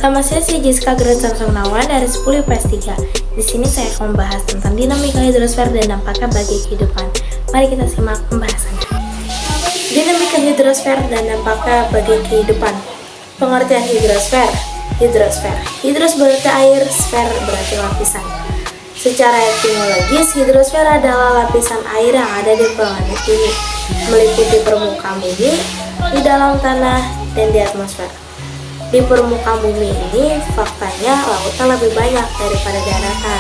Sama saya si Jessica Grace Gunawan dari 10 IPS 3. Di sini saya akan membahas tentang dinamika hidrosfer dan dampaknya bagi kehidupan. Mari kita simak pembahasannya. Dinamika hidrosfer dan dampaknya bagi kehidupan. Pengertian hidrosfer. Hidros berarti air, sfer berarti lapisan. Secara etimologis, hidrosfer adalah lapisan air yang ada di planet bumi, meliputi permukaan bumi, di dalam tanah, dan di atmosfer. Di permukaan bumi ini, faktanya lautan lebih banyak daripada daratan.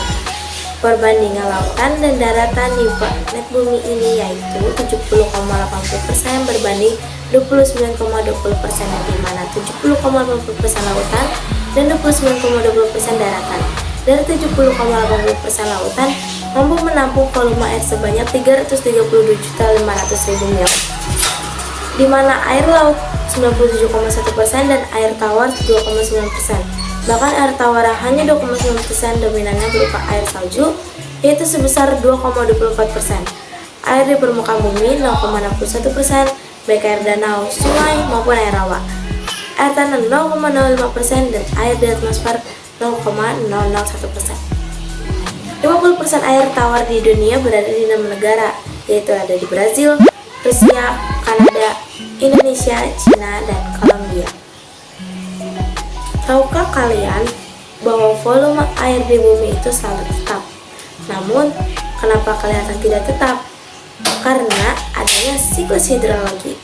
Perbandingan lautan dan daratan di planet bumi ini yaitu 70,80% berbanding 29,20%, di mana 70,80% lautan dan 29,20% daratan. Dari 70,80% lautan mampu menampung volume air sebanyak 332.500.000 ml, di mana air laut 97,1% dan air tawar 2,9%. Bahkan air tawar yang hanya 2,9% dominannya berupa air salju, yaitu sebesar 2,24%. Air di permukaan bumi 0,61%, baik air danau, sungai maupun air rawa. Air tanah 0,05% dan air di atmosfer 0,001%. 50% air tawar di dunia berada di 6 negara, yaitu ada di Brazil, Rusia, Kanada, Indonesia, Cina, dan Kolombia. Tahukah kalian bahwa volume air di bumi itu selalu tetap? Namun, kenapa kelihatan tidak tetap? Karena adanya siklus hidrologi.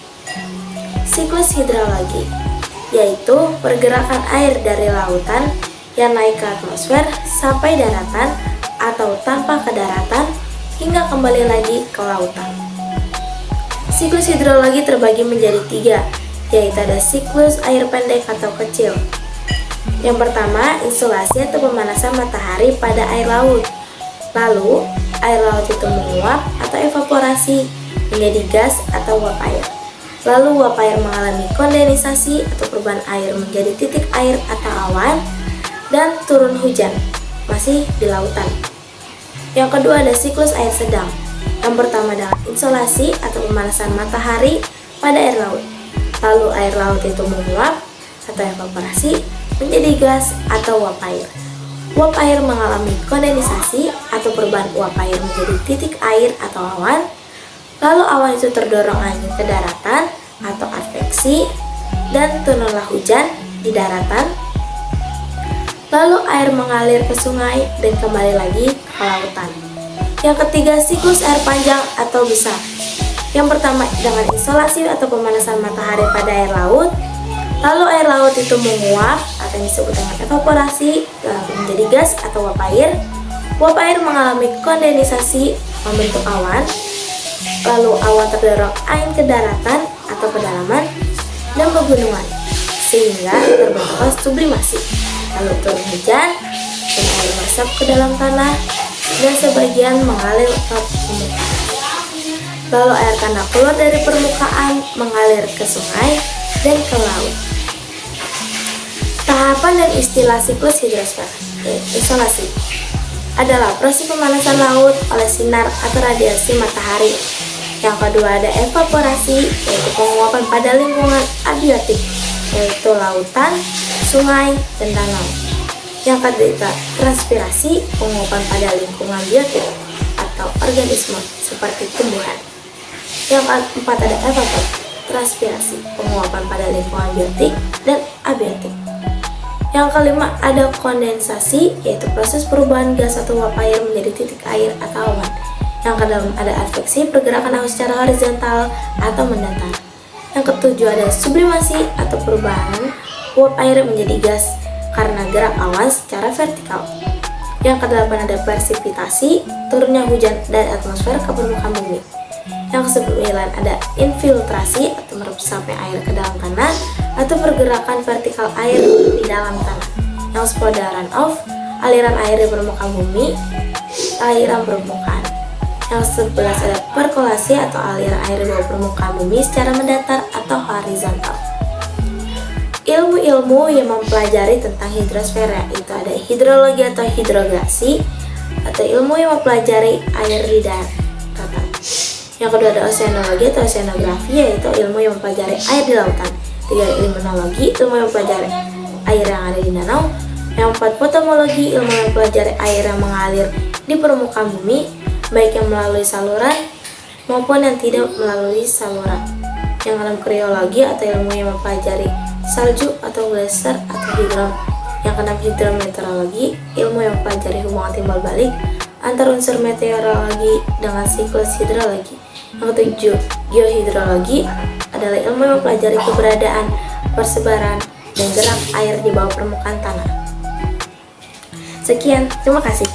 Siklus hidrologi yaitu pergerakan air dari lautan yang naik ke atmosfer sampai daratan atau tanpa ke daratan hingga kembali lagi ke lautan. Siklus hidrologi terbagi menjadi 3, yaitu ada siklus air pendek atau kecil. Yang pertama, insolasi atau pemanasan matahari pada air laut. Lalu, air laut itu menguap atau evaporasi menjadi gas atau uap air. Lalu uap air mengalami kondensasi atau perubahan air menjadi titik air atau awan, dan turun hujan, masih di lautan. Yang kedua ada siklus air sedang. Yang pertama adalah insolasi atau pemanasan matahari pada air laut. Lalu air laut itu menguap atau evaporasi menjadi gas atau uap air. Uap air mengalami kondensasi atau perubahan uap air menjadi titik air atau awan. Lalu awan itu terdorong angin ke daratan atau adveksi dan turunlah hujan di daratan. Lalu air mengalir ke sungai dan kembali lagi ke lautan. Yang ketiga, siklus air panjang atau besar. Yang pertama dengan insolasi atau pemanasan matahari pada air laut. Lalu air laut itu menguap atau yang disebut dengan evaporasi lalu menjadi gas atau uap air. Uap air mengalami kondensasi membentuk awan. Lalu awan terdorong angin ke daratan atau kedalaman dan pegunungan sehingga terbentuklah sublimasi. Lalu turun hujan dan air meresap ke dalam tanah dan sebagian mengalir ke permukaan. Lalu air tanah keluar dari permukaan mengalir ke sungai dan ke laut. Tahapan dan istilah siklus hidrosfer. Insolasi adalah proses pemanasan laut oleh sinar atau radiasi matahari. Yang kedua ada evaporasi, yaitu penguapan pada lingkungan abiotik, yaitu lautan, sungai, dan danau. Yang ketiga, transpirasi, penguapan pada lingkungan biotik atau organisme seperti tumbuhan. Yang keempat ada evapotranspirasi, penguapan pada lingkungan biotik dan abiotik. Yang kelima ada kondensasi, yaitu proses perubahan gas atau uap air menjadi titik air atau awan. Yang keenam ada adveksi, pergerakan arus secara horizontal atau mendatar. Yang ketujuh ada sublimasi atau perubahan uap air menjadi gas karena gerak awan secara vertikal. Yang kedelapan ada presipitasi, turunnya hujan dari atmosfer ke permukaan bumi. Yang kesembilan ada infiltrasi atau meresapnya air ke dalam tanah atau pergerakan vertikal air di dalam tanah. Yang sepuluh ada runoff, aliran air di permukaan bumi, aliran permukaan. Yang 11 ada perkolasi atau aliran air di bawah permukaan bumi secara mendatar atau horizontal. Ilmu-ilmu yang mempelajari tentang hidrosfer itu ada hidrologi atau hidrografi atau ilmu yang mempelajari air di daratan. Yang kedua ada oceanologi atau oceanografi, yaitu ilmu yang mempelajari air di lautan. Tiga, limnologi, ilmu yang mempelajari air yang ada di danau. Yang keempat, potamologi, ilmu yang mempelajari air yang mengalir di permukaan bumi, baik yang melalui saluran maupun yang tidak melalui saluran. Yang keenam, kriologi atau ilmu yang mempelajari salju atau gletser atau hidron. Yang keenam, hidrometeorologi, ilmu yang mempelajari hubungan timbal balik antar unsur meteorologi dengan siklus hidrologi. Yang ketujuh, geohidrologi adalah ilmu yang mempelajari keberadaan, persebaran, dan gerak air di bawah permukaan tanah. Sekian, terima kasih.